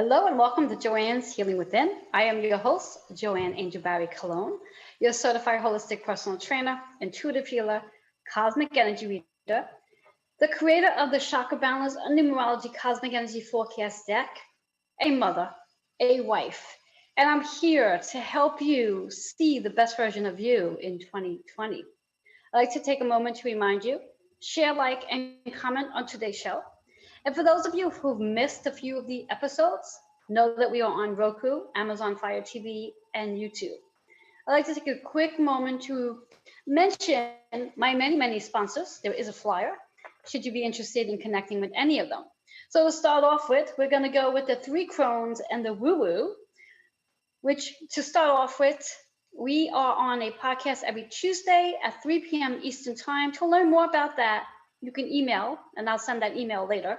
Hello and welcome to Joanne's Healing Within. I am your host, Joanne Angel Barry Cologne, your certified holistic personal trainer, intuitive healer, cosmic energy reader, the creator of the Chakra Balance Numerology Cosmic Energy Forecast deck, a mother, a wife, and I'm here to help you see the best version of you in 2020. I'd like to take a moment to remind you, share, like, and comment on today's show. And for those of you who've missed a few of the episodes, know that we are on Roku, Amazon Fire TV, and YouTube. I'd like to take a quick moment to mention my many sponsors. There is a flyer, should you be interested in connecting with any of them. So to start off with, we're going to go with the Three Crones and the Woo Woo, which to start off with, we are on a podcast every Tuesday at 3 p.m. Eastern Time. To learn more about that, you can email, and I'll send that email later.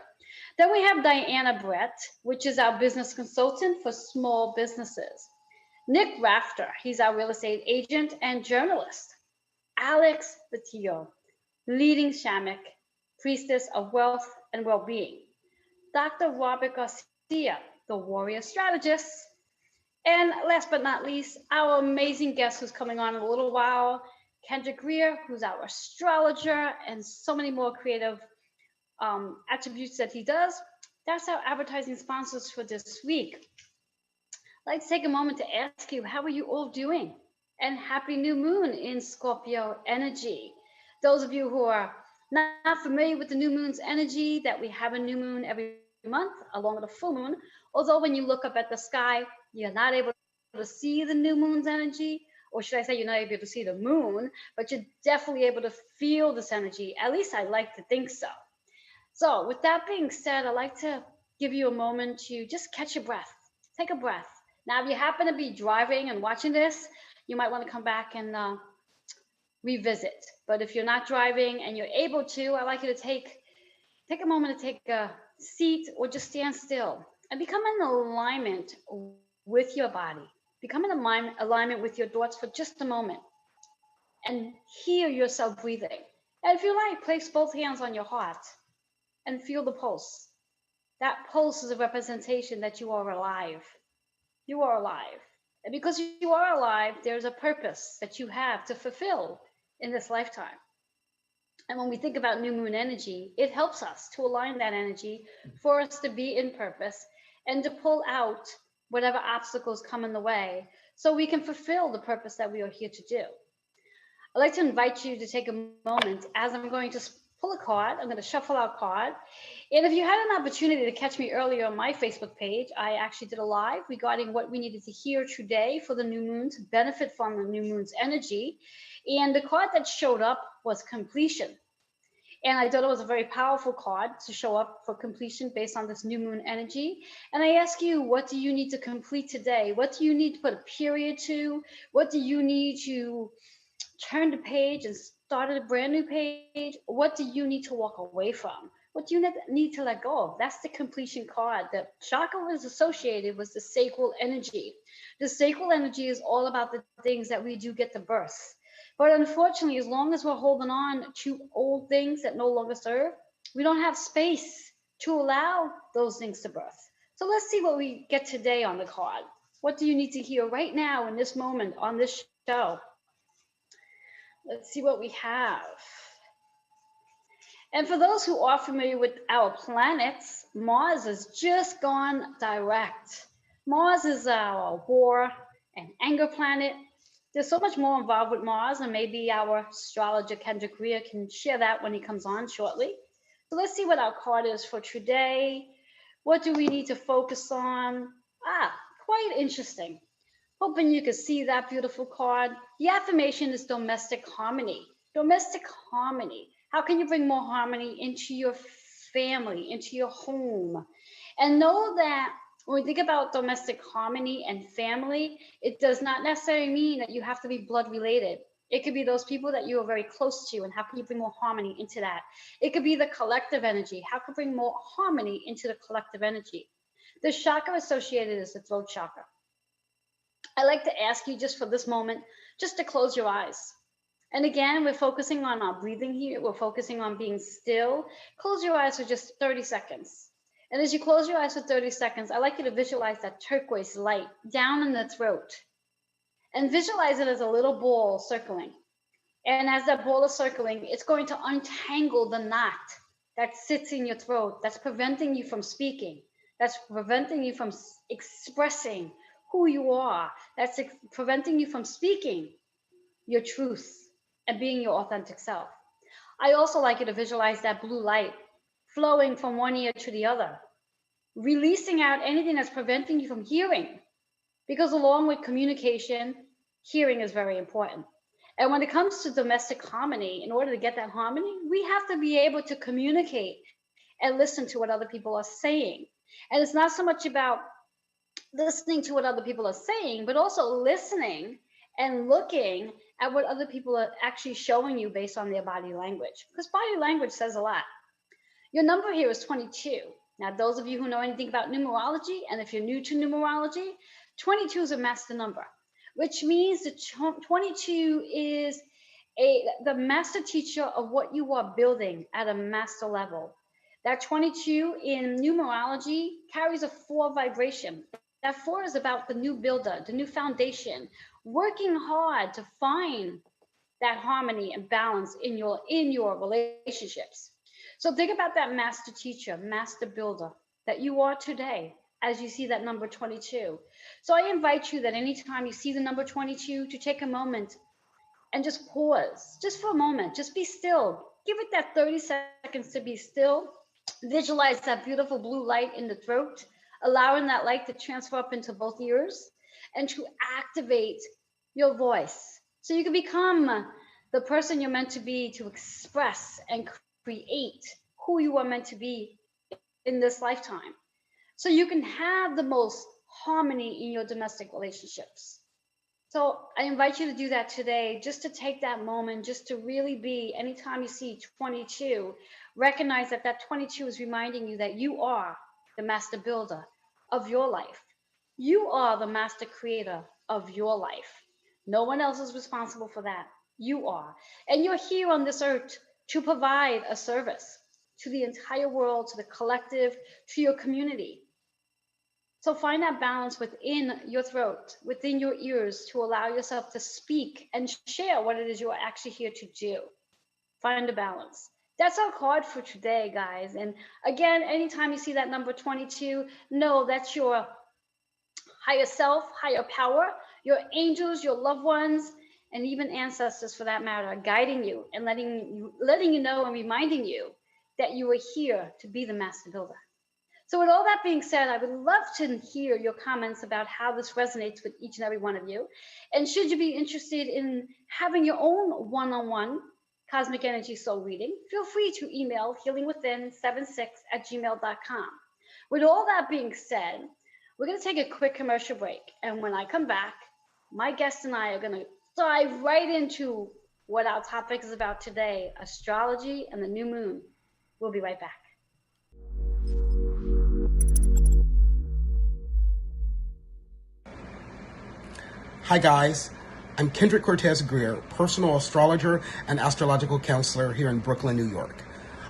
Then we have Diana Brett, which is our business consultant for small businesses. Nick Rafter, he's our real estate agent and journalist. Alex Batillo, leading shamanic, priestess of wealth and well-being. Dr. Robert Garcia, the warrior strategist. And last but not least, our amazing guest who's coming on in a little while, Kendra Greer, who's our astrologer, and so many more creative attributes that he does. That's our advertising sponsors for this week. I'd like to take a moment to ask you, how are you all doing? And happy new moon in Scorpio energy. Those of you who are not familiar with the new moon's energy, that we have a new moon every month along with a full moon. Although when you look up at the sky, you're not able to see the new moon's energy, or should I say you're not able to see the moon, but you're definitely able to feel this energy. At least I like to think so. So with that being said, I'd like to give you a moment to just catch your breath. Take a breath. Now, if you happen to be driving and watching this, you might want to come back and revisit. But if you're not driving and you're able to, I'd like you to take a moment to take a seat or just stand still and become in alignment with your body. Become in alignment with your thoughts for just a moment and hear yourself breathing. And if you like, place both hands on your heart and feel the pulse. That pulse is a representation that you are alive. You are alive. And because you are alive, there's a purpose that you have to fulfill in this lifetime. And when we think about new moon energy, it helps us to align that energy for us to be in purpose and to pull out whatever obstacles come in the way so we can fulfill the purpose that we are here to do. I'd like to invite you to take a moment as I'm going to pull a card. I'm going to shuffle our card. And if you had an opportunity to catch me earlier on my Facebook page, I actually did a live regarding what we needed to hear today for the new moon to benefit from the new moon's energy. And the card that showed up was completion. And I thought it was a very powerful card to show up for completion based on this new moon energy. And I ask you, what do you need to complete today? What do you need to put a period to? What do you need to turn the page and start a brand new page? What do you need to walk away from? What do you need to let go of? That's the completion card. The chakra was associated with the sacral energy. The sacral energy is all about the things that we do get to birth. But unfortunately, as long as we're holding on to old things that no longer serve, we don't have space to allow those things to birth. So let's see what we get today on the card. What do you need to hear right now in this moment on this show? Let's see what we have. And for those who are familiar with our planets, Mars has just gone direct. Mars is our war and anger planet. There's so much more involved with Mars, and maybe our astrologer Kendra Greer can share that when he comes on shortly. So let's see what our card is for today. What do we need to focus on? Quite interesting. Hoping you can see that beautiful card. The affirmation is domestic harmony. Domestic harmony. How can you bring more harmony into your family, into your home? And know that when we think about domestic harmony and family, it does not necessarily mean that you have to be blood related. It could be those people that you are very close to, and how can you bring more harmony into that? It could be the collective energy. How can you bring more harmony into the collective energy? The chakra associated is the throat chakra. I'd like to ask you just for this moment, just to close your eyes. And again, we're focusing on our breathing here. We're focusing on being still. Close your eyes for just 30 seconds. And as you close your eyes for 30 seconds, I'd like you to visualize that turquoise light down in the throat and visualize it as a little ball circling. And as that ball is circling, it's going to untangle the knot that sits in your throat, that's preventing you from speaking, that's preventing you from expressing who you are, that's preventing you from speaking your truth and being your authentic self. I also like you to visualize that blue light flowing from one ear to the other, releasing out anything that's preventing you from hearing, because along with communication, hearing is very important. And when it comes to domestic harmony, in order to get that harmony, we have to be able to communicate and listen to what other people are saying. And it's not so much about listening to what other people are saying, but also listening and looking at what other people are actually showing you based on their body language, because body language says a lot. Your number here is 22. Now, those of you who know anything about numerology, and if you're new to numerology, 22 is a master number, which means that 22 is the master teacher of what you are building at a master level. That 22 in numerology carries a 4 vibration. That 4 is about the new builder, the new foundation, working hard to find that harmony and balance in your relationships. So think about that master teacher, master builder that you are today as you see that number 22. So I invite you that anytime you see the number 22 to take a moment and just pause, just for a moment, just be still. Give it that 30 seconds to be still. Visualize that beautiful blue light in the throat, allowing that light to transfer up into both ears and to activate your voice. So you can become the person you're meant to be, to express and create who you are meant to be in this lifetime. So you can have the most harmony in your domestic relationships. So I invite you to do that today, just to take that moment, just to really be, anytime you see 22, recognize that that 22 is reminding you that you are the master builder of your life. You are the master creator of your life. No one else is responsible for that. You are. And you're here on this earth to provide a service to the entire world, to the collective, to your community. So find that balance within your throat, within your ears, to allow yourself to speak and share what it is you are actually here to do. Find a balance. That's our card for today, guys. And again, anytime you see that number 22, know that's your higher self, higher power, your angels, your loved ones, and even ancestors for that matter, guiding you and letting you know and reminding you that you are here to be the master builder. So with all that being said, I would love to hear your comments about how this resonates with each and every one of you. And should you be interested in having your own one-on-one cosmic energy soul reading, feel free to email healingwithin76@gmail.com. With all that being said, we're going to take a quick commercial break. And when I come back, my guest and I are going to dive right into what our topic is about today, astrology and the new moon. We'll be right back. Hi guys, I'm Kendrick Cortez Greer, personal astrologer and astrological counselor here in Brooklyn, New York.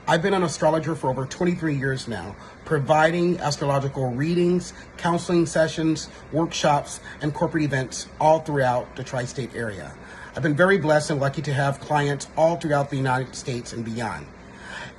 I've been an astrologer for over 23 years now, providing astrological readings, counseling sessions, workshops, and corporate events all throughout the tri-state area. I've been very blessed and lucky to have clients all throughout the United States and beyond.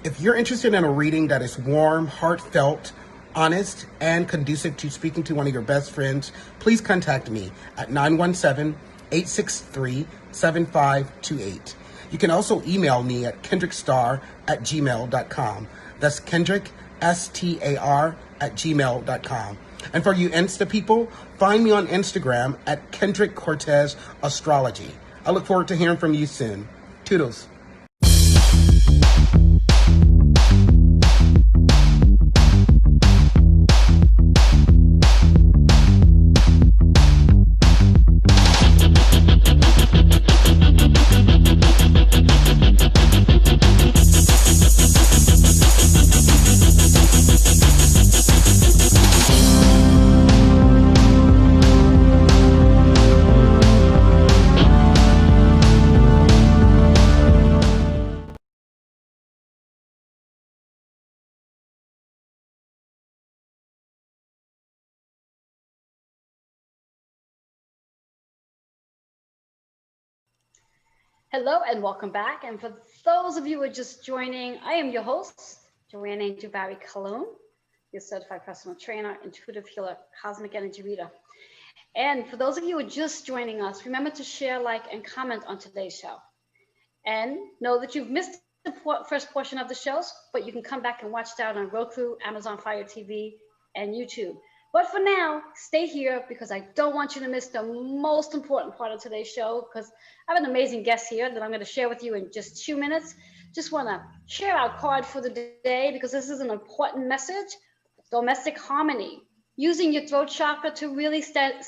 If you're interested in a reading that is warm, heartfelt, honest, and conducive to speaking to one of your best friends, please contact me at 917-863-7528. You can also email me at kendrickstar@gmail.com. That's Kendrick, STAR@gmail.com. And for you Insta people, find me on Instagram at Kendrick Cortez Astrology. I look forward to hearing from you soon. Toodles. Hello and welcome back. And for those of you who are just joining, I am your host, Joanne Angel Barry Cologne, your certified personal trainer, intuitive healer, cosmic energy reader. And for those of you who are just joining us, remember to share, like, and comment on today's show. And know that you've missed the first portion of the shows, but you can come back and watch that on Roku, Amazon Fire TV, and YouTube. But for now, stay here because I don't want you to miss the most important part of today's show because I have an amazing guest here that I'm going to share with you in just 2 minutes. Just want to share our card for the day because this is an important message. Domestic harmony, using your throat chakra to really step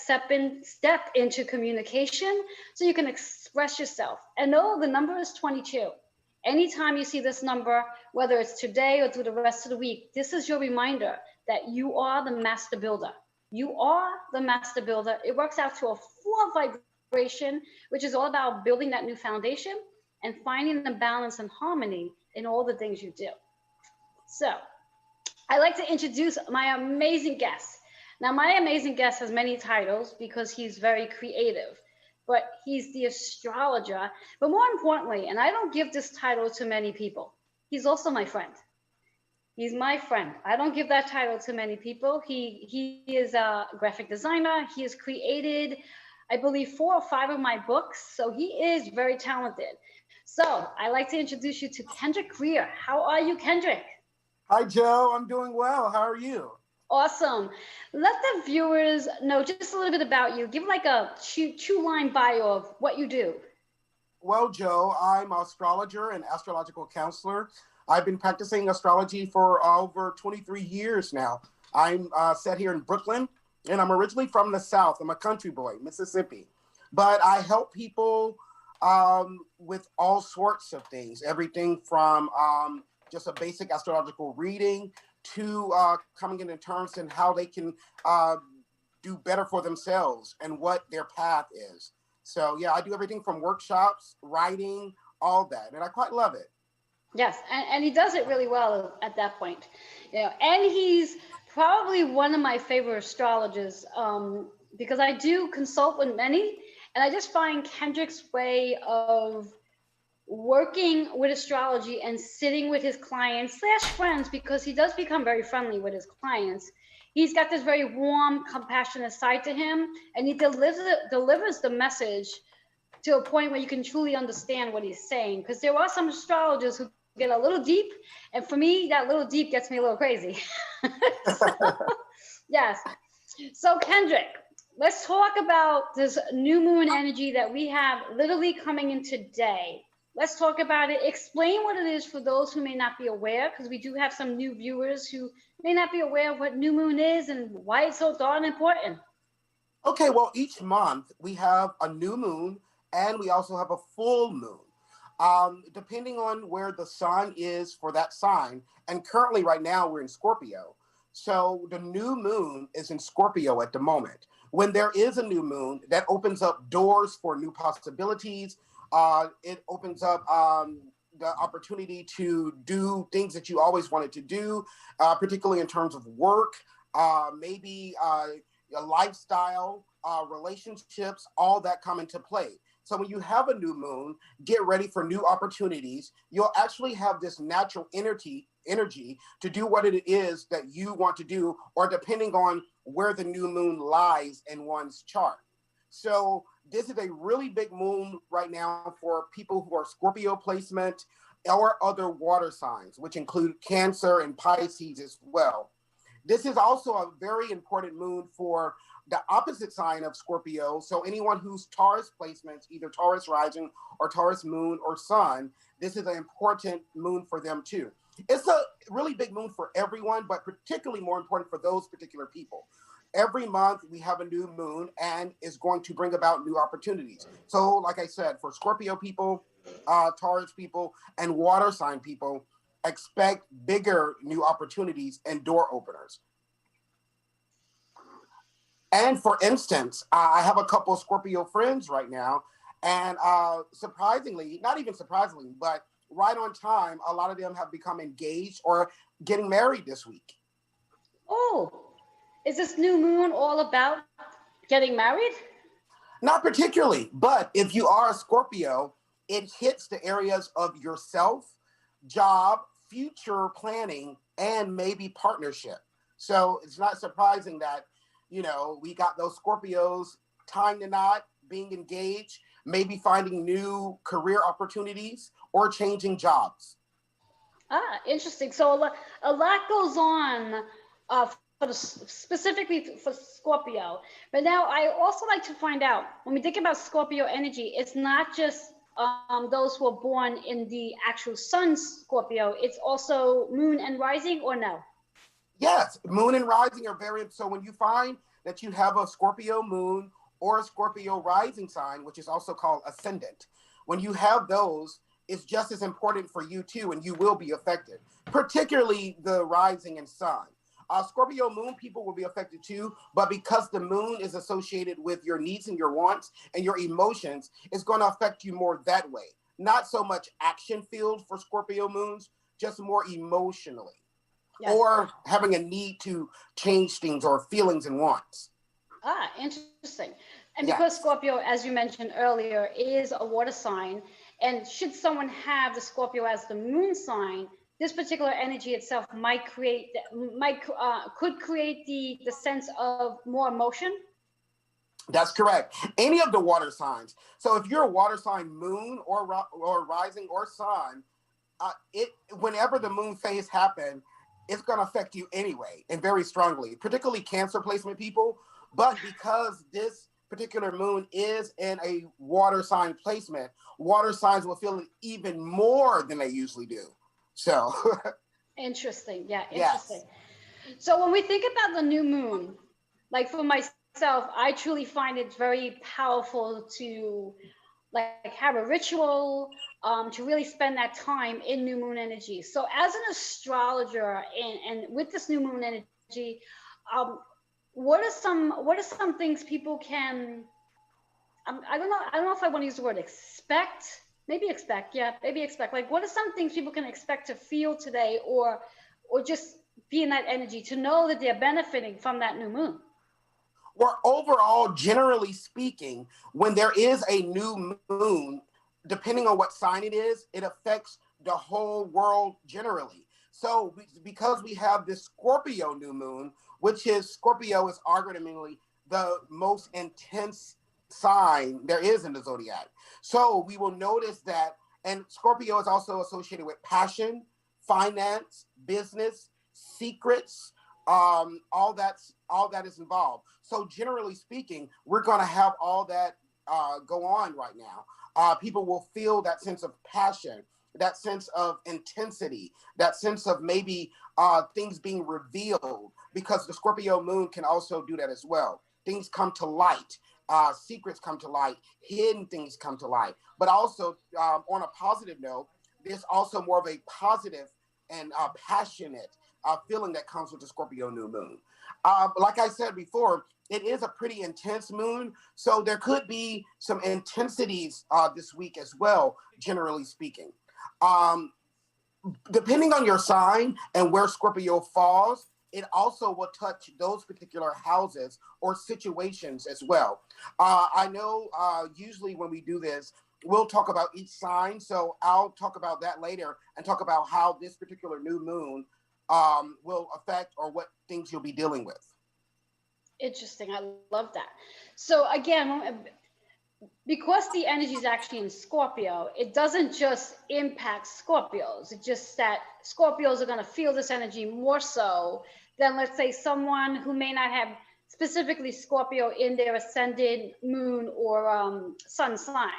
into communication so you can express yourself. And know the number is 22. Anytime you see this number, whether it's today or through the rest of the week, this is your reminder that you are the master builder. You are the master builder. It works out to a 4 vibration, which is all about building that new foundation and finding the balance and harmony in all the things you do. So, I'd like to introduce my amazing guest. Now, my amazing guest has many titles because he's very creative, but he's the astrologer. But more importantly, and I don't give this title to many people, he's also my friend. He's my friend. I don't give that title to many people. He is a graphic designer. He has created, I believe, 4 or 5 of my books. So he is very talented. So I'd like to introduce you to Kendrick Greer. How are you, Kendrick? Hi, Joe. I'm doing well. How are you? Awesome. Let the viewers know just a little bit about you. Give like a two-line bio of what you do. Well, Joe, I'm an astrologer and astrological counselor. I've been practicing astrology for over 23 years now. I'm set here in Brooklyn, and I'm originally from the South. I'm a country boy, Mississippi. But I help people with all sorts of things, everything from just a basic astrological reading to coming into terms in how they can do better for themselves and what their path is. So yeah, I do everything from workshops, writing, all that, and I quite love it. Yes, and he does it really well at that point. And he's probably one of my favorite astrologers because I do consult with many, and I just find Kendrick's way of working with astrology and sitting with his clients slash friends, because he does become very friendly with his clients. He's got this very warm, compassionate side to him, and he delivers the message to a point where you can truly understand what he's saying. Because there are some astrologers who get a little deep, and for me, that little deep gets me a little crazy. So, yes. So Kendrick, let's talk about this new moon energy that we have literally coming in today. Let's talk about it. Explain what it is for those who may not be aware, because we do have some new viewers who may not be aware of what new moon is and why it's so darn important. Okay, well, each month we have a new moon and we also have a full moon. Depending on where the sun is for that sign, and currently right now we're in Scorpio. So the new moon is in Scorpio at the moment. When there is a new moon, that opens up doors for new possibilities. It opens up the opportunity to do things that you always wanted to do, particularly in terms of work, maybe a lifestyle, relationships, all that come into play. So when you have a new moon, get ready for new opportunities. You'll actually have this natural energy to do what it is that you want to do, or depending on where the new moon lies in one's chart. So this is a really big moon right now for people who are Scorpio placement or other water signs, which include Cancer and Pisces as well. This is also a very important moon for the opposite sign of Scorpio. So anyone who's Taurus placements, either Taurus rising or Taurus moon or sun, this is an important moon for them too. It's a really big moon for everyone, but particularly more important for those particular people. Every month we have a new moon and is going to bring about new opportunities. So like I said, for Scorpio people, Taurus people, and water sign people, expect bigger new opportunities and door openers. And for instance, I have a couple of Scorpio friends right now, and surprisingly, not even surprisingly, but right on time, a lot of them have become engaged or getting married this week. Oh, is this new moon all about getting married? Not particularly, but if you are a Scorpio, it hits the areas of yourself, job, future planning, and maybe partnership. So it's not surprising that, we got those Scorpios tying the knot, being engaged, maybe finding new career opportunities or changing jobs. Interesting. So a lot goes on specifically for Scorpio. But now I also like to find out when we think about Scorpio energy, it's not just those who are born in the actual sun Scorpio, it's also moon and rising, or no? Yes, moon and rising are very, so when you find that you have a Scorpio moon or a Scorpio rising sign, which is also called ascendant, when you have those, it's just as important for you too, and you will be affected, particularly the rising and sun. Scorpio moon people will be affected too, but because the moon is associated with your needs and your wants and your emotions, it's going to affect you more that way. Not so much action field for Scorpio moons, just more emotionally, Yes. or having a need to change things or feelings and wants. Interesting. And because Yes, Scorpio, as you mentioned earlier, is a water sign, and should someone have the Scorpio as the moon sign, this particular energy itself could create the sense of more emotion. that's correct. Any of the water signs. So if you're a water sign moon or rising or sun, it whenever the moon phase happen, it's going to affect you anyway and very strongly, particularly Cancer placement people. But because this particular moon is in a water sign placement, water signs will feel it even more than they usually do. So, Interesting. Yeah, interesting. yes, So when we think about the new moon, like for myself, I truly find it very powerful to like have a ritual, to really spend that time in new moon energy. So as an astrologer and with this new moon energy, um, what are some things people can, I don't know if I want to use the word expect, maybe expect, yeah, maybe expect. Like what are some things people can expect to feel today, or just be in that energy to know that they're benefiting from that new moon? or overall, generally speaking, when there is a new moon, depending on what sign it is, it affects the whole world generally. So, because we have this Scorpio new moon, which is Scorpio is arguably the most intense sign there is in the zodiac. So, we will notice that, and Scorpio is also associated with passion, finance, business, secrets, all that is involved. So generally speaking, we're going to have all that go on right now. People will feel that sense of passion, that sense of intensity, that sense of maybe things being revealed, because the Scorpio moon can also do that as well. Things come to light. Secrets come to light, hidden things come to light. But also, on a positive note, there's also more of a positive and passionate feeling that comes with the Scorpio new moon. Like I said before, it is a pretty intense moon, so there could be some intensities this week as well, generally speaking. Um, Depending on your sign and where Scorpio falls, it also will touch those particular houses or situations as well. I know usually when we do this, we'll talk about each sign. So I'll talk about that later and talk about how this particular new moon will affect or what things you'll be dealing with. Interesting. I love that. So again, because the energy is actually in Scorpio, it doesn't just impact Scorpios. It's just that Scorpios are going to feel this energy more so than, let's say, someone who may not have specifically Scorpio in their ascended moon or sun sign.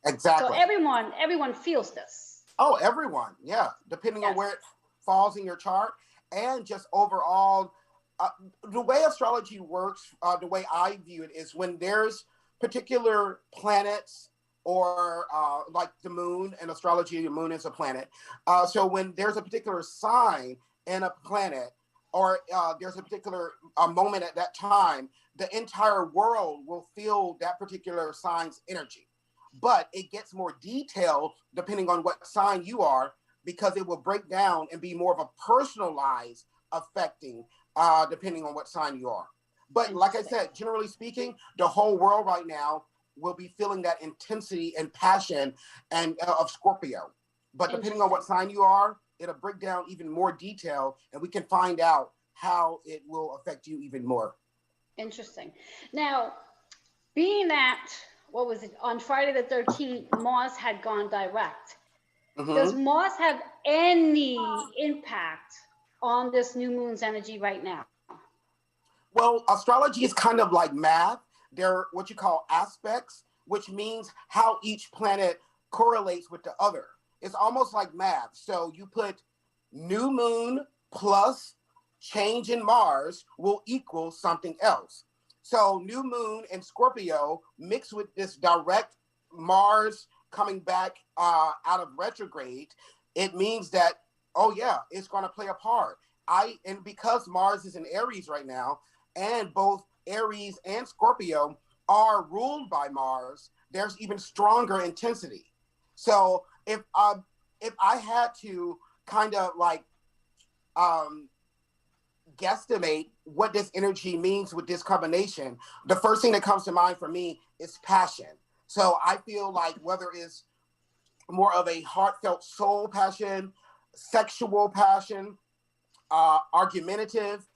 So Exactly. everyone feels this. Oh, everyone. Yeah. Depending on Yes. where it falls in your chart and just overall, uh, the way astrology works, the way I view it is when there's particular planets or like the moon, and astrology, the moon is a planet. So when there's a particular sign in a planet, or there's a particular moment at that time, the entire world will feel that particular sign's energy. But it gets more detailed depending on what sign you are, because it will break down and be more of a personalized affecting depending on what sign you are. But like I Interesting. said, generally speaking, the whole world right now will be feeling that intensity and passion and of Scorpio. But depending on what sign you are, it'll break down even more detail, and we can find out how it will affect you even more. Interesting. Now, being that, what was it, on Friday the 13th, Mars had gone direct. Does Mars have any impact on this new moon's energy right now? Well, astrology is kind of like math. They're what you call aspects, which means how each planet correlates with the other. It's almost like math. So you put new moon plus change in Mars will equal something else. So new moon and Scorpio mixed with this direct Mars coming back out of retrograde, it means that, oh yeah, it's going to play a part. And because Mars is in Aries right now, and both Aries and Scorpio are ruled by Mars, there's even stronger intensity. So if I had to kind of like guesstimate what this energy means with this combination, the first thing that comes to mind for me is passion. So I feel like whether it's more of a heartfelt soul passion, sexual passion, argumentative,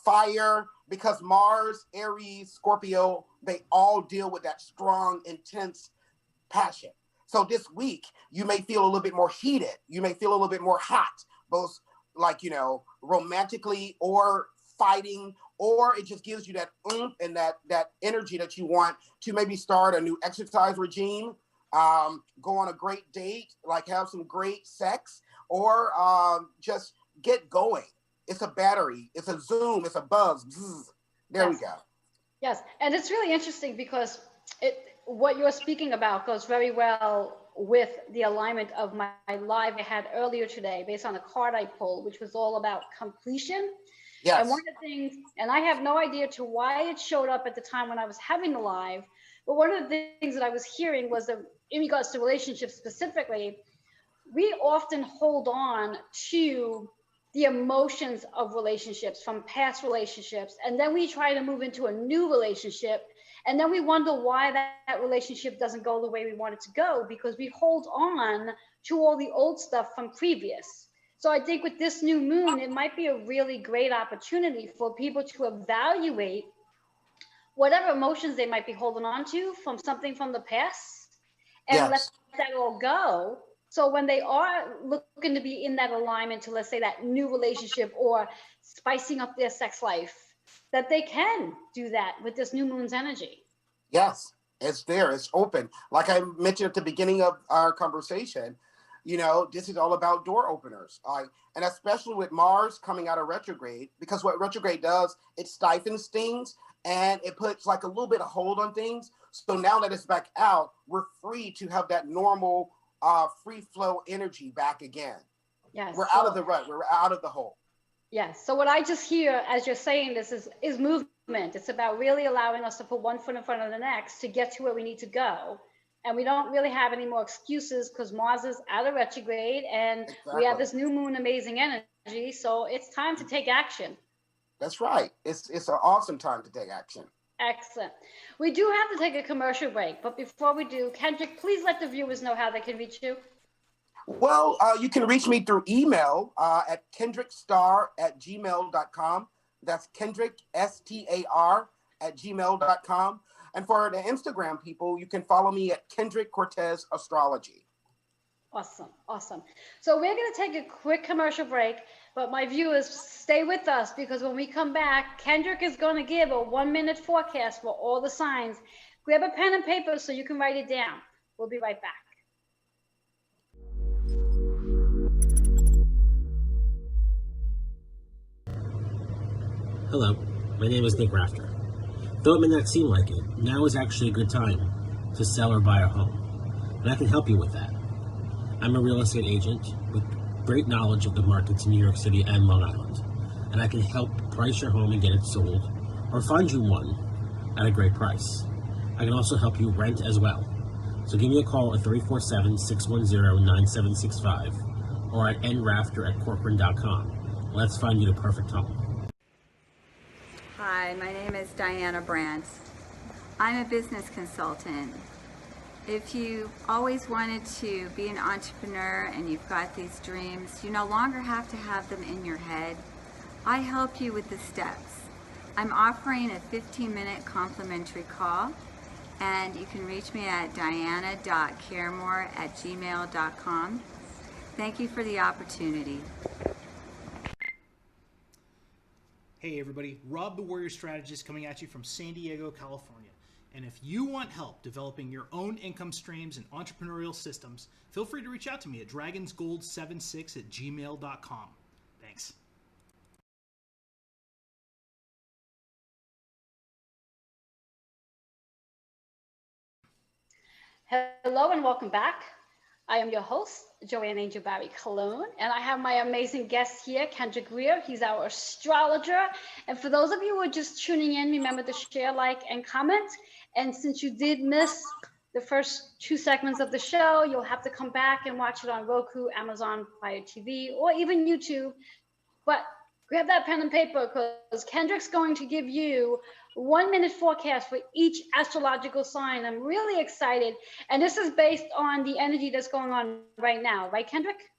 fire, because Mars, Aries, Scorpio, they all deal with that strong, intense passion. So this week, you may feel a little bit more heated. You may feel a little bit more hot, both like, romantically or fighting, or it just gives you that oomph and that energy that you want to maybe start a new exercise regime, go on a great date, like have some great sex, or just get going. It's a battery, it's a zoom, it's a buzz. There we go. Yes, and it's really interesting because what you're speaking about goes very well with the alignment of my live I had earlier today based on a card I pulled, which was all about completion. Yes. And one of the things, and I have no idea to why it showed up at the time when I was having the live, but one of the things that I was hearing was that in regards to relationships specifically, we often hold on to the emotions of relationships from past relationships, and then we try to move into a new relationship, and then we wonder why that relationship doesn't go the way we want it to go, because we hold on to all the old stuff from previous. So I think with this new moon, it might be a really great opportunity for people to evaluate whatever emotions they might be holding on to from something from the past and let that all go. So when they are looking to be in that alignment to, let's say, that new relationship or spicing up their sex life, that they can do that with this new moon's energy. Yes, it's there. It's open. Like I mentioned at the beginning of our conversation, this is all about door openers. And especially with Mars coming out of retrograde, because what retrograde does, it stifles things and it puts like a little bit of hold on things. So now that it's back out, we're free to have that normal free flow energy back again. Yes. We're out of the rut. We're out of the hole. Yes. So what I just hear as you're saying this is movement. It's about really allowing us to put one foot in front of the next to get to where we need to go. And we don't really have any more excuses because Mars is out of retrograde and we have this new moon amazing energy. So it's time to take action. That's right. It's an awesome time to take action. Excellent. We do have to take a commercial break, but before we do, Kendrick, please let the viewers know how they can reach you. Well, you can reach me through email at kendrickstar@gmail.com. That's Kendrick, STAR, @gmail.com. And for the Instagram people, you can follow me at Kendrick Cortez Astrology. Awesome. Awesome. So we're going to take a quick commercial break, but my viewers, stay with us because when we come back, Kendrick is going to give a 1-minute forecast for all the signs. Grab a pen and paper so you can write it down. We'll be right back. Hello, my name is Nick Rafter. Though it may not seem like it, now is actually a good time to sell or buy a home, and I can help you with that. I'm a real estate agent with great knowledge of the markets in New York City and Long Island, and I can help price your home and get it sold, or find you one at a great price. I can also help you rent as well. So give me a call at 347-610-9765 or at nrafter@corcoran.com. Let's find you the perfect home. Hi, my name is Diana Brandt. I'm a business consultant. If you always wanted to be an entrepreneur and you've got these dreams, you no longer have to have them in your head. I help you with the steps. I'm offering a 15-minute complimentary call, and you can reach me at diana.caremore@gmail.com. Thank you for the opportunity. Hey everybody, Rob the Warrior Strategist coming at you from San Diego, California. And if you want help developing your own income streams and entrepreneurial systems, feel free to reach out to me at dragonsgold76@gmail.com. Thanks. Hello and welcome back. I am your host, Joanne Angel Barry Cologne, and I have my amazing guest here, Kendrick Greer. He's our astrologer. And for those of you who are just tuning in, remember to share, like, and comment. And since you did miss the first 2 segments of the show, you'll have to come back and watch it on Roku, Amazon Fire TV, or even YouTube. But grab that pen and paper because Kendrick's going to give you 1 minute forecast for each astrological sign. I'm really excited. And this is based on the energy that's going on right now. Right, Kendrick?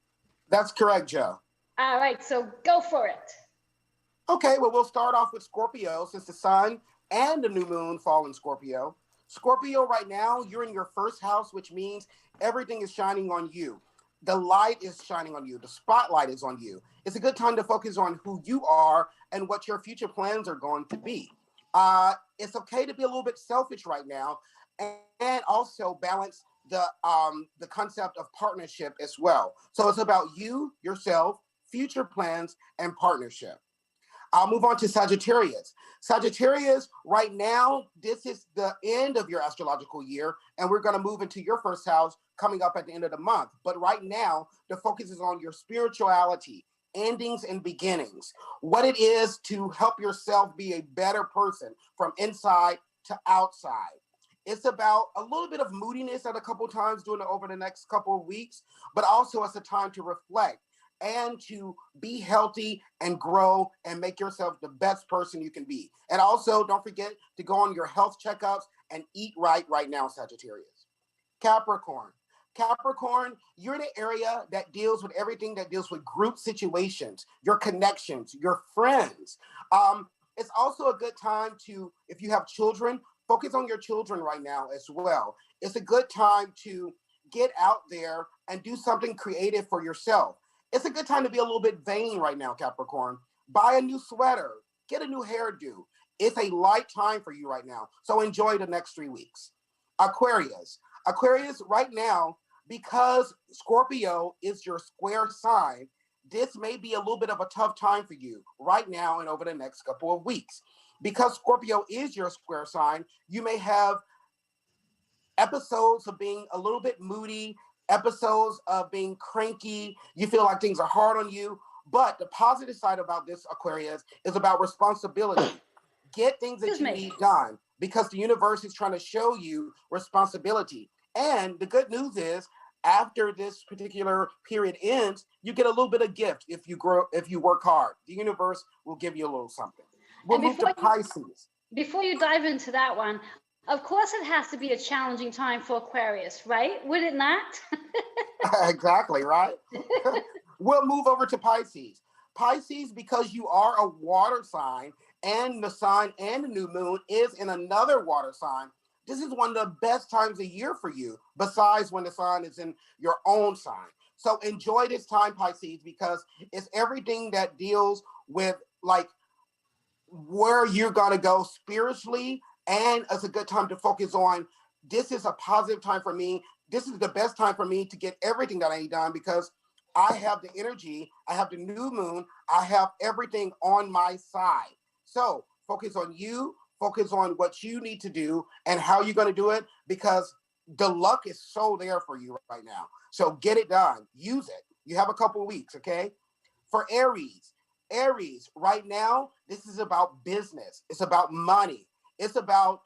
That's correct, Joe. All right, so go for it. Okay, well, we'll start off with Scorpio since the sun and the new moon fall in Scorpio. Scorpio, right now, you're in your first house, which means everything is shining on you. The light is shining on you. The spotlight is on you. It's a good time to focus on who you are and what your future plans are going to be. It's okay to be a little bit selfish right now, and also balance the concept of partnership as well. So it's about you, yourself, future plans, and partnership. I'll move on to Sagittarius. Sagittarius, right now, this is the end of your astrological year, and we're going to move into your first house coming up at the end of the month. But right now, the focus is on your spirituality, endings and beginnings, what it is to help yourself be a better person from inside to outside. It's about a little bit of moodiness at a couple of times over the next couple of weeks, but also it's a time to reflect and to be healthy and grow and make yourself the best person you can be. And also, don't forget to go on your health checkups and eat right now, Sagittarius. Capricorn. Capricorn, you're in an area that deals with everything that deals with group situations, your connections, your friends. It's also a good time to, if you have children, focus on your children right now as well. It's a good time to get out there and do something creative for yourself. It's a good time to be a little bit vain right now, Capricorn. Buy a new sweater, get a new hairdo. It's a light time for you right now. So enjoy the next 3 weeks. Aquarius. Aquarius, right now, because Scorpio is your square sign, this may be a little bit of a tough time for you right now and over the next couple of weeks. Because Scorpio is your square sign, you may have episodes of being a little bit moody, episodes of being cranky. You feel like things are hard on you. But the positive side about this, Aquarius, is about responsibility. Get things that you need done because the universe is trying to show you responsibility. And the good news is, after this particular period ends, you get a little bit of gift if you work hard. The universe will give you a little something. We'll move to Pisces. Before you dive into that one, of course it has to be a challenging time for Aquarius, right? Would it not? Exactly, right? We'll move over to Pisces. Pisces, because you are a water sign and the sun and the new moon is in another water sign, this is one of the best times of year for you, besides when the sun is in your own sign. So enjoy this time, Pisces, because it's everything that deals with like where you're going to go spiritually. And it's a good time to focus on, this is a positive time for me. This is the best time for me to get everything that I need done because I have the energy, I have the new moon, I have everything on my side. So focus on you, focus on what you need to do and how you're going to do it because the luck is so there for you right now. So get it done, use it. You have a couple weeks, okay? For Aries, right now, this is about business. It's about money. It's about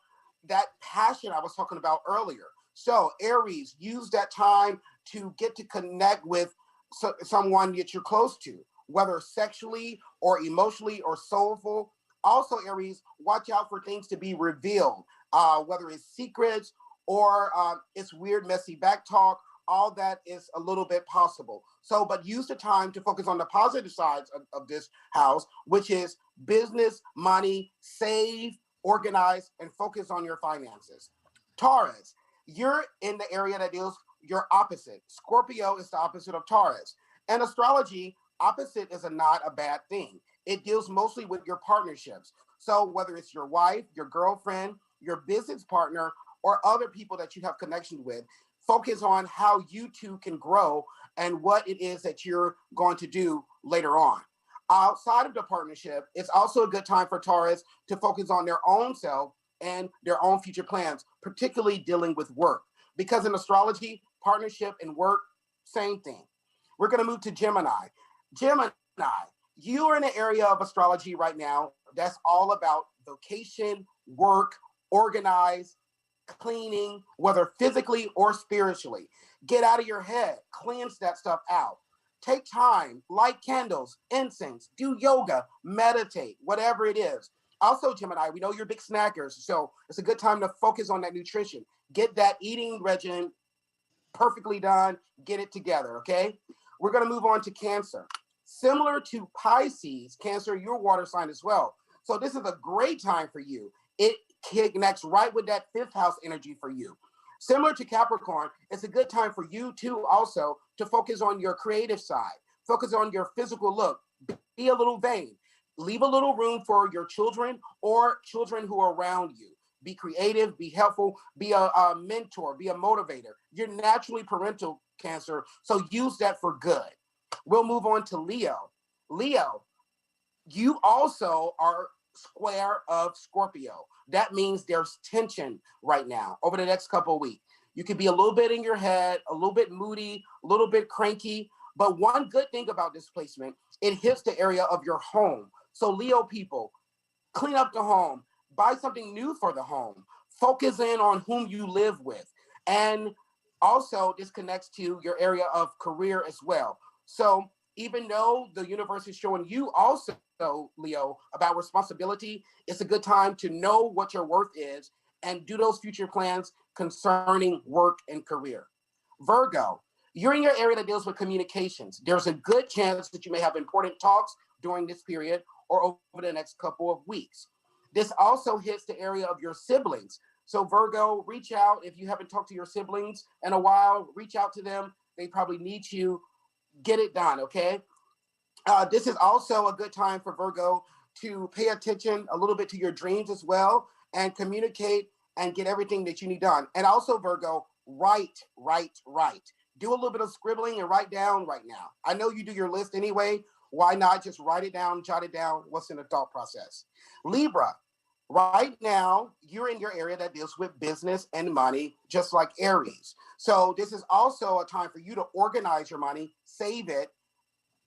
that passion I was talking about earlier. So Aries, use that time to get to connect with someone that you're close to, whether sexually or emotionally or soulful. Also, Aries, watch out for things to be revealed. whether it's secrets or it's weird, messy back talk. All that is a little bit possible. So, but use the time to focus on the positive sides of this house, which is business, money, save, organize, and focus on your finances. Taurus, you're in the area that deals your opposite. Scorpio is the opposite of Taurus. And astrology, opposite is not a bad thing. It deals mostly with your partnerships. So whether it's your wife, your girlfriend, your business partner, or other people that you have connection with, focus on how you two can grow and what it is that you're going to do later on. Outside of the partnership, it's also a good time for Taurus to focus on their own self and their own future plans, particularly dealing with work. Because in astrology, partnership and work, same thing. We're going to move to Gemini. Gemini, you are in an area of astrology right now that's all about vocation, work, organize, cleaning, whether physically or spiritually. Get out of your head, cleanse that stuff out. Take time, light candles, incense, do yoga, meditate, whatever it is. Also, Gemini, we know you're big snackers, so it's a good time to focus on that nutrition. Get that eating regimen perfectly done, get it together, okay? We're going to move on to Cancer. Similar to Pisces, Cancer, your water sign as well. So this is a great time for you. It connects right with that fifth house energy for you. Similar to Capricorn, it's a good time for you too also to focus on your creative side. Focus on your physical look. Be a little vain. Leave a little room for your children or children who are around you. Be creative, be helpful, be a mentor, be a motivator. You're naturally parental, Cancer, so use that for good. We'll move on to Leo. Leo, you also are square of Scorpio. That means there's tension right now over the next couple of weeks. You could be a little bit in your head, a little bit moody, a little bit cranky. But one good thing about this placement, it hits the area of your home. So Leo people, clean up the home, buy something new for the home, focus in on whom you live with. And also this connects to your area of career as well. So even though the universe is showing you also, Leo, about responsibility, it's a good time to know what your worth is and do those future plans concerning work and career. Virgo, you're in your area that deals with communications. There's a good chance that you may have important talks during this period or over the next couple of weeks. This also hits the area of your siblings. So Virgo, reach out if you haven't talked to your siblings in a while, reach out to them. They probably need you. Get it done, okay? This is also a good time for Virgo to pay attention a little bit to your dreams as well and communicate and get everything that you need done. And also, Virgo, write. Do a little bit of scribbling and write down right now. I know you do your list anyway. Why not just write it down, jot it down? What's in the thought process? Libra, right now, you're in your area that deals with business and money, just like Aries. So this is also a time for you to organize your money, save it,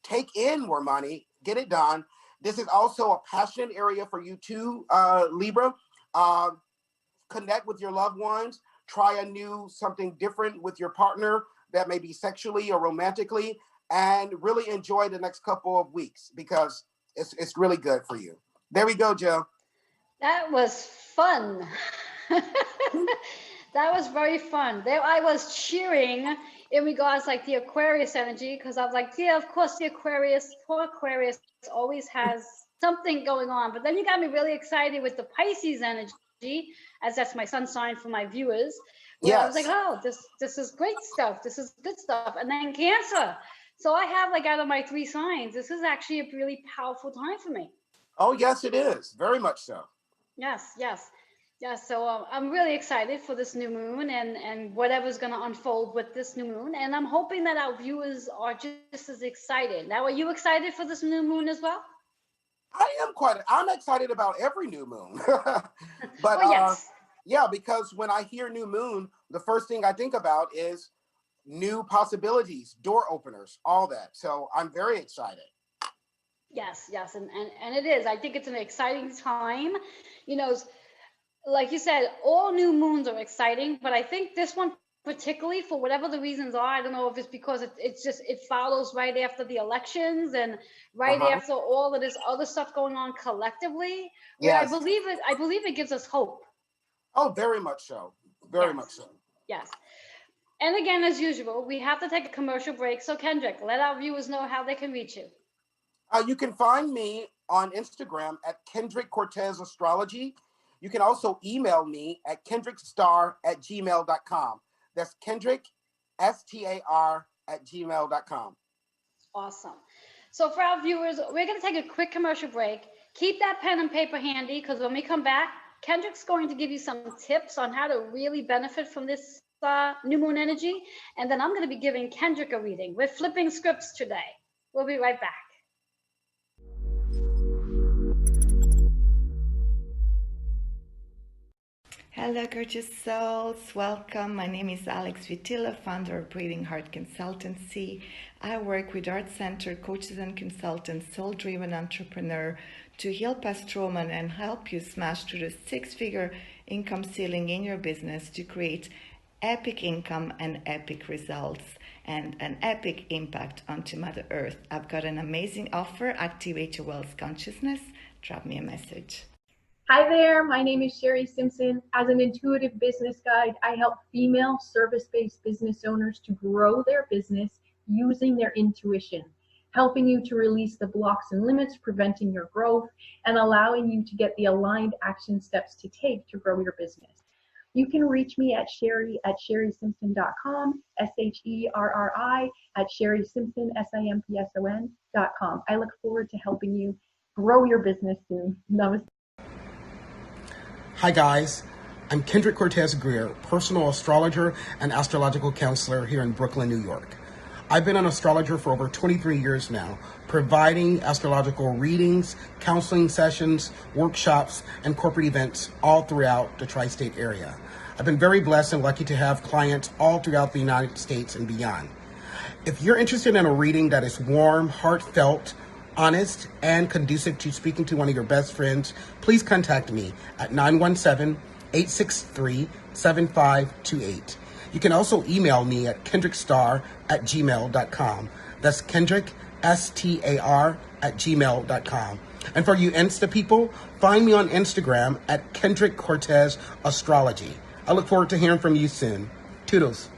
take in more money, get it done. This is also a passionate area for you too, Libra. Uh, Connect with your loved ones. Try a new something different with your partner that may be sexually or romantically, and really enjoy the next couple of weeks because it's really good for you. There we go, Joe. That was fun. That was very fun. There I was cheering in regards like the Aquarius energy because I was like, yeah, of course the Aquarius, poor Aquarius always has something going on. But then you got me really excited with the Pisces energy, as that's my sun sign for my viewers, where I was like, Yes. oh, this is great stuff. This is good stuff. And then Cancer. So I have like out of my three signs, this is actually a really powerful time for me. Oh, yes, it is. Very much so. Yes, yes. Yes, so I'm really excited for this new moon and whatever's going to unfold with this new moon. And I'm hoping that our viewers are just as excited. Now, are you excited for this new moon as well? I'm excited about every new moon. But Well, yes. yeah, because when I hear new moon, the first thing I think about is new possibilities, door openers, all that. So I'm very excited. Yes, yes. And it is. I think it's an exciting time. You know, like you said, all new moons are exciting, but I think this one particularly for whatever the reasons are, I don't know if it's because it's just it follows right after the elections and right Uh-huh. after all of this other stuff going on collectively, where Yes. I believe it gives us hope. Oh, very much so. Very Yes. much so. Yes. And again, as usual, we have to take a commercial break. So, Kendrick, let our viewers know how they can reach you. You can find me on Instagram at Kendrick Cortez Astrology. You can also email me at kendrickstar@gmail.com. That's Kendrick, STAR@gmail.com. Awesome. So, for our viewers, we're going to take a quick commercial break. Keep that pen and paper handy because when we come back, Kendrick's going to give you some tips on how to really benefit from this new moon energy. And then I'm going to be giving Kendrick a reading. We're flipping scripts today. We'll be right back. Hello, gorgeous souls. Welcome. My name is Alex Vitilla, founder of Breathing Heart Consultancy. I work with heart-centered coaches and consultants, soul-driven entrepreneur to heal past trauma and help you smash through the six-figure income ceiling in your business to create epic income and epic results and an epic impact onto Mother Earth. I've got an amazing offer. Activate your wealth consciousness. Drop me a message. Hi there, my name is Sherry Simpson. As an intuitive business guide, I help female service-based business owners to grow their business using their intuition, helping you to release the blocks and limits preventing your growth and allowing you to get the aligned action steps to take to grow your business. You can reach me at sherry@sherrysimpson.com, SHERRI @sherrysimpson, SIMPSON.com. I look forward to helping you grow your business soon. Namaste. Hi guys, I'm Kendrick Cortez Greer, personal astrologer and astrological counselor here in Brooklyn, New York. I've been an astrologer for over 23 years now, providing astrological readings, counseling sessions, workshops, and corporate events all throughout the tri-state area. I've been very blessed and lucky to have clients all throughout the United States and beyond. If you're interested in a reading that is warm, heartfelt, honest, and conducive to speaking to one of your best friends, please contact me at 917-863-7528. You can also email me at kendrickstar@gmail.com. That's Kendrick, STAR@gmail.com. And for you Insta people, find me on Instagram at Kendrick Cortez Astrology. I look forward to hearing from you soon. Toodles.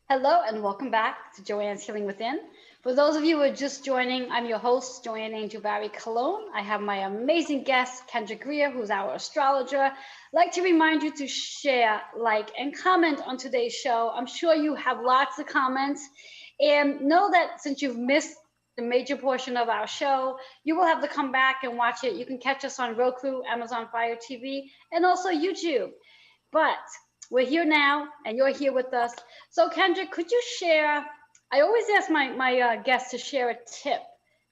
Hello and welcome back to Joanne's Healing Within. For those of you who are just joining, I'm your host, Joanne Angel Barry Cologne. I have my amazing guest, Kendrick Greer, who's our astrologer. I'd like to remind you to share, like, and comment on today's show. I'm sure you have lots of comments. And know that since you've missed the major portion of our show, you will have to come back and watch it. You can catch us on Roku, Amazon Fire TV, and also YouTube. But we're here now, and you're here with us. So, Kendrick, could you share? I always ask my guests to share a tip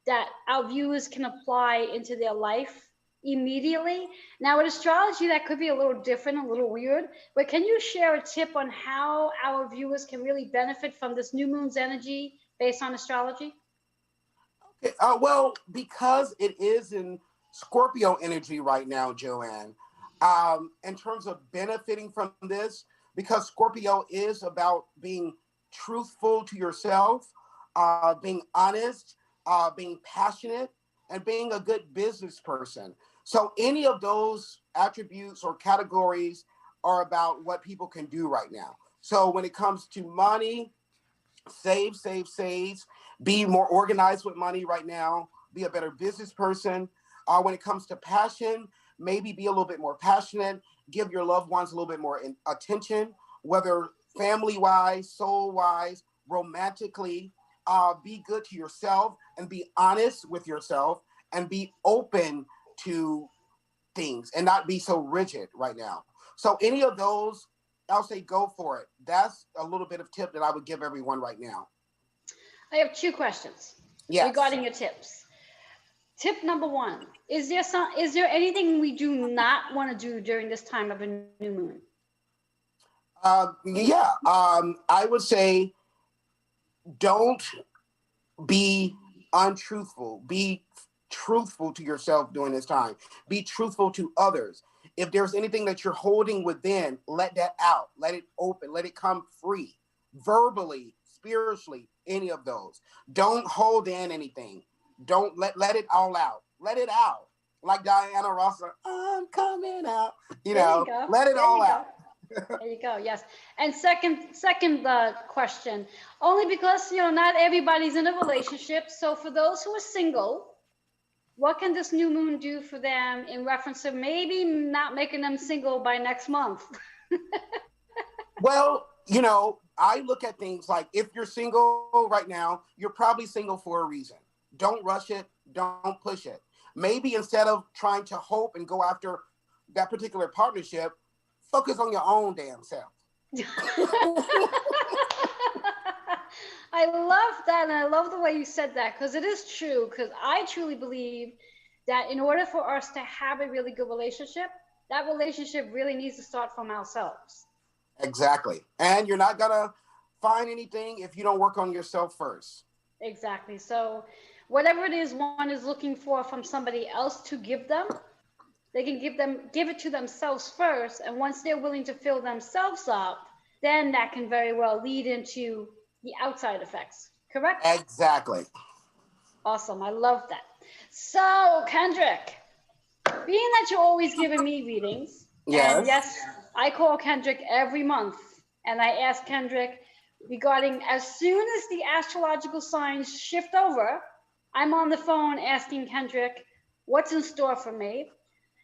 that our viewers can apply into their life immediately. Now, with astrology, that could be a little different, a little weird. But can you share a tip on how our viewers can really benefit from this new moon's energy based on astrology? Okay, well, because it is in Scorpio energy right now, Joanne, in terms of benefiting from this, because Scorpio is about being truthful to yourself, being honest, being passionate, and being a good business person. So any of those attributes or categories are about what people can do right now. So when it comes to money, save, save, save, be more organized with money right now, be a better business person. When it comes to passion, maybe be a little bit more passionate, give your loved ones a little bit more attention, whether family-wise, soul-wise, romantically. Be good to yourself and be honest with yourself and be open to things and not be so rigid right now. So any of those, I'll say go for it. That's a little bit of tip that I would give everyone right now. I have two questions regarding your tips. Tip number one, is there anything we do not want to do during this time of a new moon? I would say don't be untruthful. Be truthful to yourself during this time. Be truthful to others. If there's anything that you're holding within, let that out. Let it open. Let it come free. Verbally, spiritually, any of those. Don't hold in anything. Don't let it all out. Let it out. Like Diana Ross, I'm coming out. There you go. Let it There all you go. out. There you go. Yes. And second question, only because not everybody's in a relationship. So for those who are single, what can this new moon do for them in reference to maybe not making them single by next month? Well, I look at things like if you're single right now, you're probably single for a reason. Don't rush it. Don't push it. Maybe instead of trying to hope and go after that particular partnership, focus on your own damn self. I love that, and I love the way you said that, because it is true, because I truly believe that in order for us to have a really good relationship, that relationship really needs to start from ourselves. Exactly. And you're not going to find anything if you don't work on yourself first. Exactly. So whatever it is one is looking for from somebody else to give them, they can give it to themselves first, and once they're willing to fill themselves up, then that can very well lead into the outside effects. Correct? Exactly. Awesome. I love that. So, Kendrick, being that you're always giving me readings, and Yes. yes, I call Kendrick every month, and I ask Kendrick regarding as soon as the astrological signs shift over, I'm on the phone asking Kendrick what's in store for me.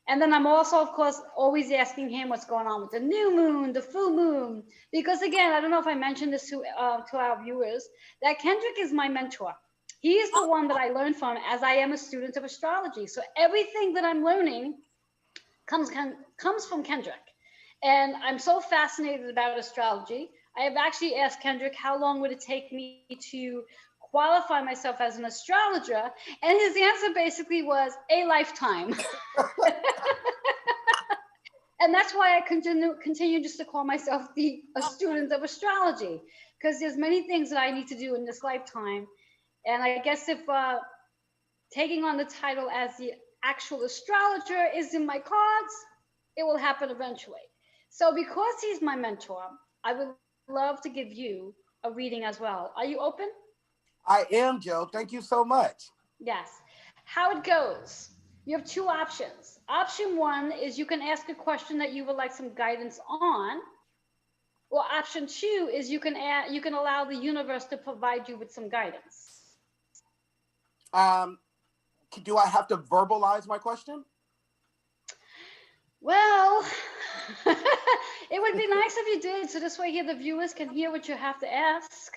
And then I'm also, of course, always asking him what's going on with the new moon, the full moon, because again, I don't know if I mentioned this to our viewers, that Kendrick is my mentor. He is the one that I learned from as I am a student of astrology. So everything that I'm learning comes from Kendrick. And I'm so fascinated about astrology. I have actually asked Kendrick how long would it take me to qualify myself as an astrologer, and his answer basically was a lifetime. And that's why I continue just to call myself a student of astrology, because there's many things that I need to do in this lifetime. And I guess if taking on the title as the actual astrologer is in my cards, it will happen eventually. So because he's my mentor, I would love to give you a reading as well. Are you open? I am, Joe. Thank you so much. Yes. How it goes. You have two options. Option one is you can ask a question that you would like some guidance on. Or option two is you can allow the universe to provide you with some guidance. Do I have to verbalize my question? Well, it would be nice if you did, so this way here the viewers can hear what you have to ask.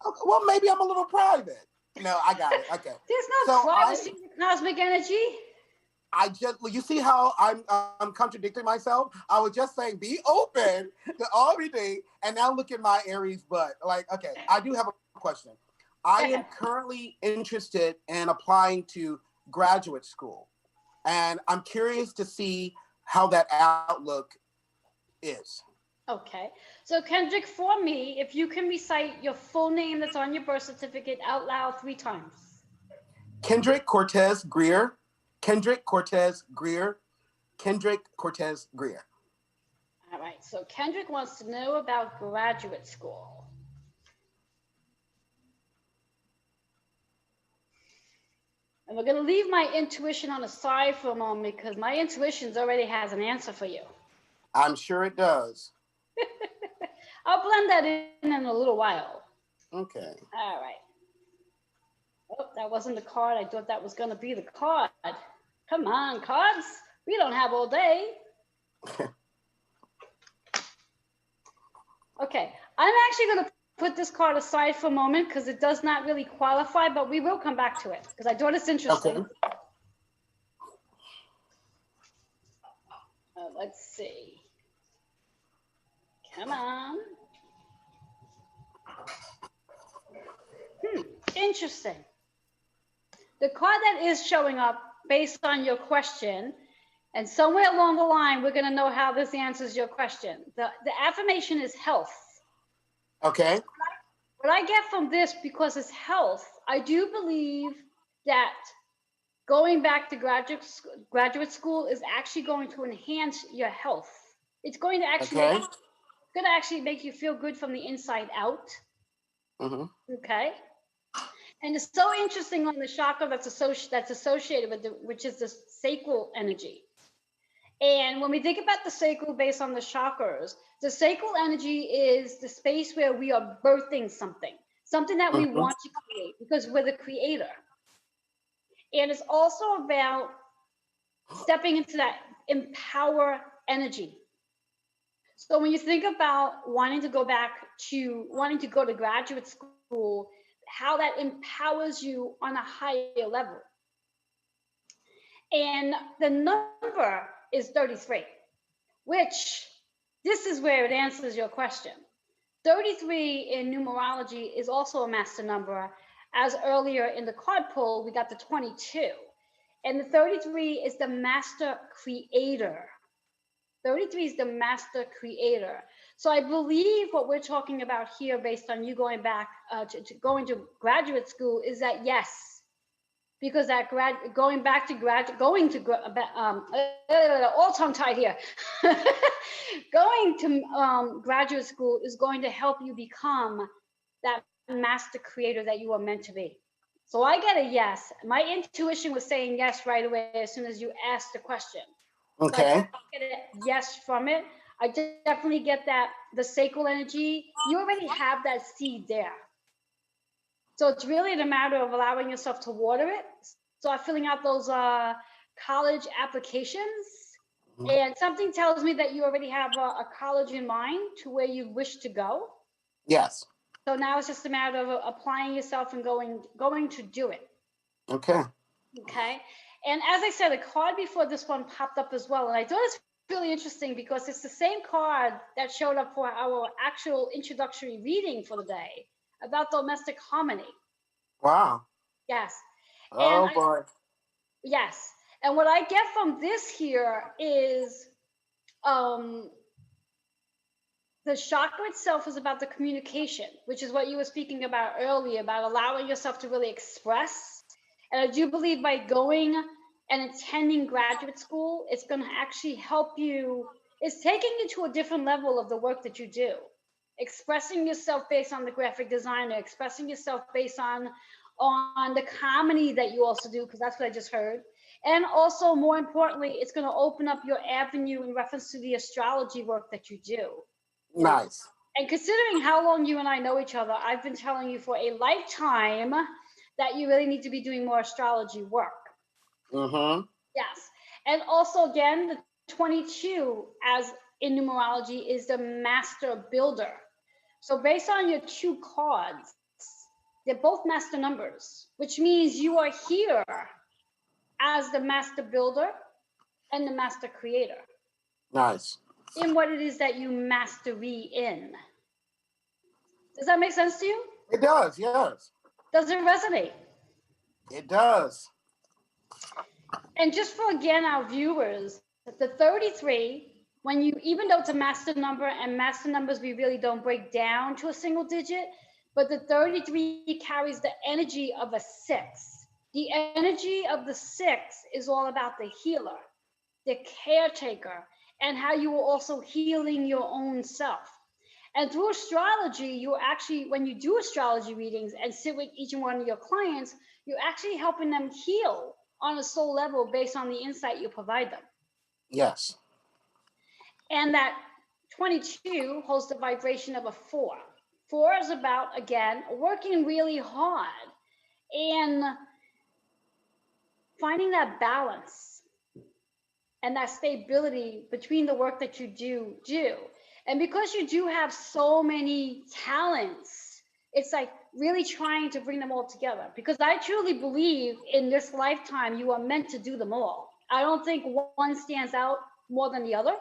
Okay, well, maybe I'm a little private. No, I got it. Okay. There's no privacy in the cosmic energy. You see how I'm contradicting myself? I was just saying be open to everything, and now look at my Aries butt. Like, okay, I do have a question. I am currently interested in applying to graduate school, and I'm curious to see how that outlook is. Okay. So Kendrick, for me, if you can recite your full name that's on your birth certificate out loud 3 times. Kendrick Cortez Greer. Kendrick Cortez Greer. Kendrick Cortez Greer. All right. So Kendrick wants to know about graduate school. And we're going to leave my intuition on the side for a moment because my intuition already has an answer for you. I'm sure it does. I'll blend that in a little while. Okay. All right. Oh, that wasn't the card. I thought that was going to be the card. Come on, cards. We don't have all day. Okay. I'm actually going to put this card aside for a moment because it does not really qualify, but we will come back to it because I thought it's interesting. Okay. Let's see. Come on. Interesting. The card that is showing up based on your question, and somewhere along the line, we're going to know how this answers your question. The affirmation is health. Okay. What I get from this, because it's health, I do believe that going back to graduate school is actually going to enhance your health. It's going to actually, make you feel good from the inside out. Okay. And it's so interesting on the chakra that's associated with which is the sacral energy. And when we think about the sacral based on the chakras, the sacral energy is the space where we are birthing something that we want to create because we're the creator. And it's also about stepping into that empower energy. So when you think about wanting to go to graduate school, how that empowers you on a higher level. And the number is 33, which this is where it answers your question. 33 in numerology is also a master number. As earlier in the card pull, we got the 22. And the 33 is the master creator. 33 is the master creator. So I believe what we're talking about here, based on you going back to going to graduate school, is that yes, because that all tongue tied here. Going to graduate school is going to help you become that master creator that you are meant to be. So I get a yes. My intuition was saying yes right away as soon as you asked the question. Okay. So I get a yes from it. I definitely get that the sacral energy. You already have that seed there. So it's really a matter of allowing yourself to water it. Start filling out those college applications. And something tells me that you already have a college in mind to where you wish to go. Yes. So now it's just a matter of applying yourself and going to do it. Okay. Okay. And as I said, a card before this one popped up as well. And I thought it's really interesting because it's the same card that showed up for our actual introductory reading for the day about domestic harmony. Wow. Yes. Oh, boy. Yes. And what I get from this here is the chakra itself is about the communication, which is what you were speaking about earlier, about allowing yourself to really express. And I do believe by going and attending graduate school, it's going to actually help you. It's taking you to a different level of the work that you do. Expressing yourself based on the graphic designer, expressing yourself based on the comedy that you also do, because that's what I just heard. And also, more importantly, it's going to open up your avenue in reference to the astrology work that you do. Nice. And considering how long you and I know each other, I've been telling you for a lifetime that you really need to be doing more astrology work. Yes. And also, again, the 22, as in numerology, is the master builder. So based on your two cards, they're both master numbers, which means you are here as the master builder and the master creator. Nice. In what it is that you mastery in. Does that make sense to you? It does, yes. Does it resonate? It does. And just for, again, our viewers, the 33, when you, even though it's a master number, and master numbers we really don't break down to a single digit, but the 33 carries the energy of a 6. The energy of the 6 is all about the healer, the caretaker, and how you are also healing your own self. And through astrology, you actually, when you do astrology readings and sit with each one of your clients, you're actually helping them heal on a soul level based on the insight you provide them. Yes. And that 22 holds the vibration of a 4. 4 is about, again, working really hard and finding that balance and that stability between the work that you do. And because you do have so many talents, it's like really trying to bring them all together. Because I truly believe in this lifetime, you are meant to do them all. I don't think one stands out more than the other.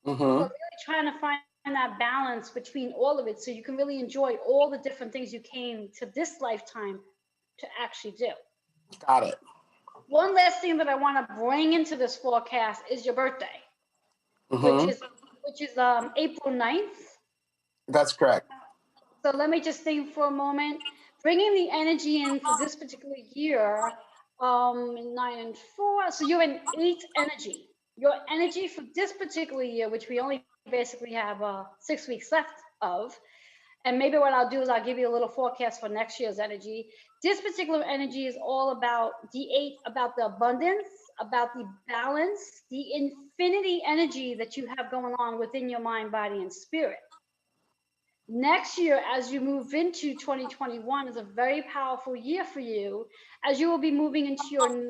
But really trying to find that balance between all of it so you can really enjoy all the different things you came to this lifetime to actually do. Got it. One last thing that I want to bring into this forecast is your birthday, which is April 9th. That's correct. So let me just think for a moment. Bringing the energy in for this particular year, 9 and 4. So you're in 8 energy. Your energy for this particular year, which we only basically have 6 weeks left of, And maybe what I'll do is I'll give you a little forecast for next year's energy. This particular energy is all about D8, about the abundance, about the balance, the infinity energy that you have going on within your mind, body, and spirit. Next year, as you move into 2021, is a very powerful year for you, as you will be moving into your 9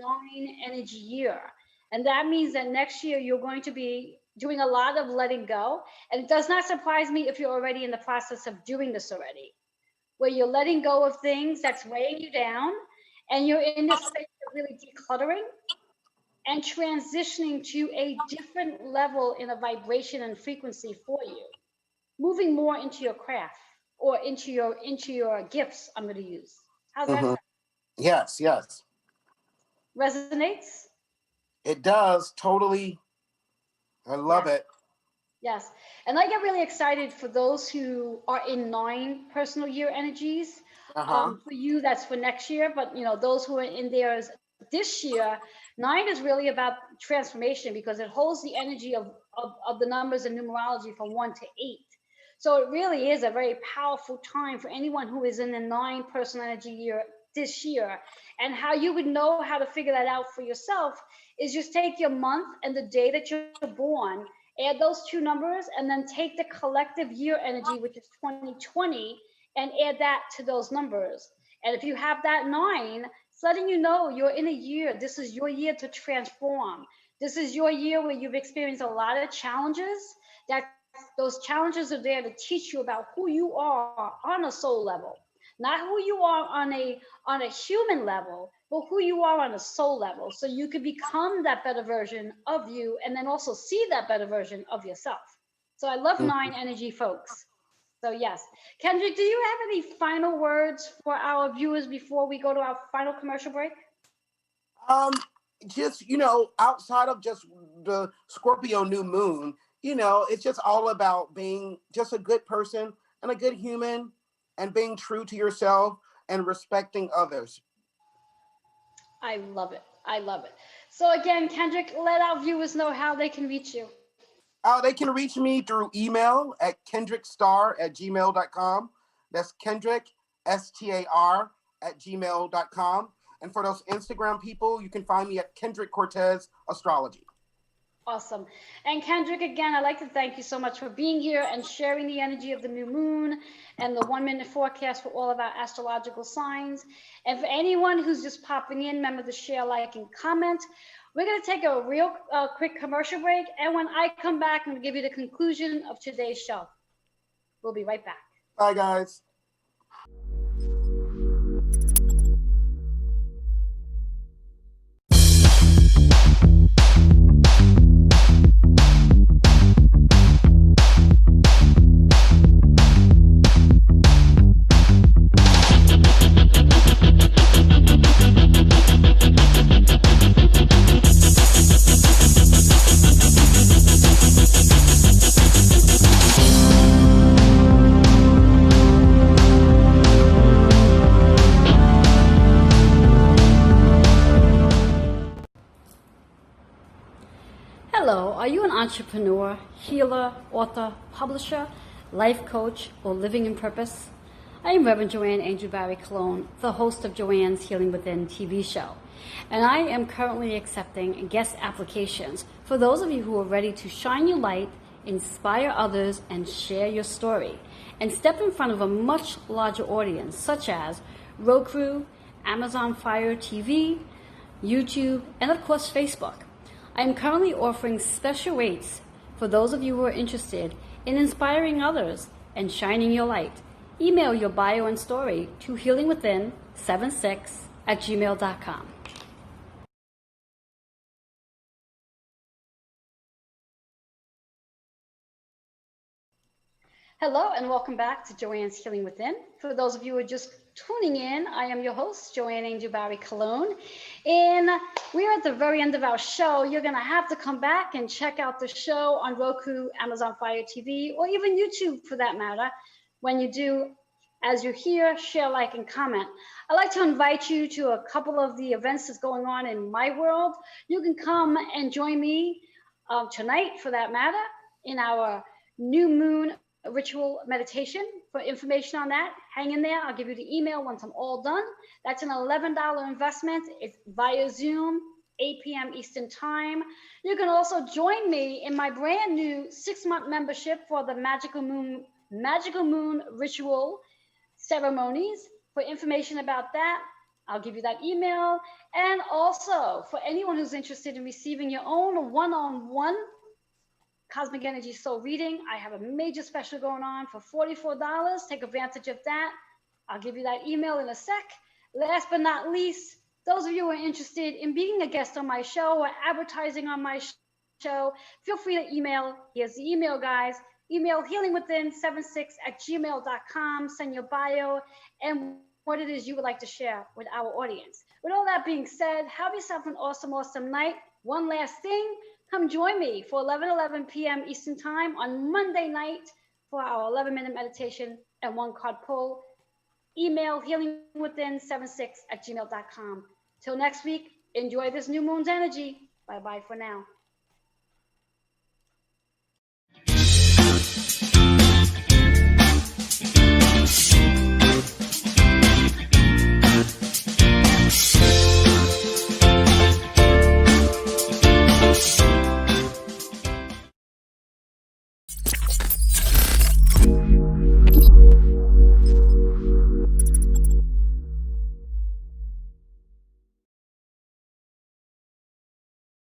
energy year. And that means that next year you're going to be doing a lot of letting go. And it does not surprise me if you're already in the process of doing this already, where you're letting go of things that's weighing you down, and you're in this space of really decluttering and transitioning to a different level in a vibration and frequency for you, moving more into your craft or into your gifts. I'm going to use. How's that Mm-hmm. sound? Yes, yes. Resonates? It does. Totally. I love Yes. it. Yes. And I get really excited for those who are in 9 personal year energies. Uh-huh. For you, that's for next year. But those who are in theirs this year, 9 is really about transformation because it holds the energy of the numbers and numerology from 1 to 8. So it really is a very powerful time for anyone who is in the 9 personal energy year this year. And how you would know how to figure that out for yourself is just take your month and the day that you're born, add those 2 numbers, and then take the collective year energy, which is 2020, and add that to those numbers. And if you have that 9, it's letting you know you're in a year. This is your year to transform. This is your year where you've experienced a lot of challenges. That those challenges are there to teach you about who you are on a soul level, not who you are on a human level, but who you are on a soul level, so you could become that better version of you and then also see that better version of yourself. So I love 9 energy, folks. So yes. Kendra, do you have any final words for our viewers before we go to our final commercial break? Um, just, outside of just the Scorpio new moon, it's just all about being just a good person and a good human and being true to yourself and respecting others. I love it. I love it. So again, Kendrick, let our viewers know how they can reach you. They can reach me through email at kendrickstar@gmail.com. That's Kendrick, STAR, @gmail.com. And for those Instagram people, you can find me at Kendrick Cortez Astrology. Awesome. And Kendrick, again, I'd like to thank you so much for being here and sharing the energy of the new moon and the 1-minute forecast for all of our astrological signs. And for anyone who's just popping in, remember to share, like, and comment. We're going to take a real quick commercial break. And when I come back, I'm going to give you the conclusion of today's show. We'll be right back. Bye, guys. Hello, are you an entrepreneur, healer, author, publisher, life coach, or living in purpose? I am Reverend Joanne Angel Barry Cologne, the host of Joanne's Healing Within TV show, and I am currently accepting guest applications for those of you who are ready to shine your light, inspire others, and share your story, and step in front of a much larger audience, such as Roku, Amazon Fire TV, YouTube, and of course Facebook. I am currently offering special rates for those of you who are interested in inspiring others and shining your light. Email your bio and story to healingwithin76@gmail.com. Hello and welcome back to Joanne's Healing Within. For those of you who are just tuning in, I am your host, Joanne Angel Barry Cologne. And we're at the very end of our show. You're going to have to come back and check out the show on Roku, Amazon Fire TV, or even YouTube for that matter. When you do, as you hear, share, like, and comment. I'd like to invite you to a couple of the events that's going on in my world. You can come and join me tonight, for that matter, in our new moon ritual meditation. For information on that, hang in there. I'll give you the email once I'm all done. That's an $11 investment. It's via Zoom, 8 p.m. Eastern Time. You can also join me in my brand new 6-month membership for the Magical Moon Ritual ceremonies. For information about that, I'll give you that email. And also, for anyone who's interested in receiving your own one-on-one Cosmic Energy Soul reading, I have a major special going on for $44. Take advantage of that. I'll give you that email in a sec. Last but not least, those of you who are interested in being a guest on my show or advertising on my show, feel free to email. Here's the email, guys. Email healingwithin76@gmail.com. Send your bio and what it is you would like to share with our audience. With all that being said, have yourself an awesome, awesome night. One last thing, come join me for 11 p.m. Eastern Time on Monday night for our 11-minute meditation and 1-card pull. Email healingwithin76@gmail.com. Till next week, enjoy this new moon's energy. Bye-bye for now.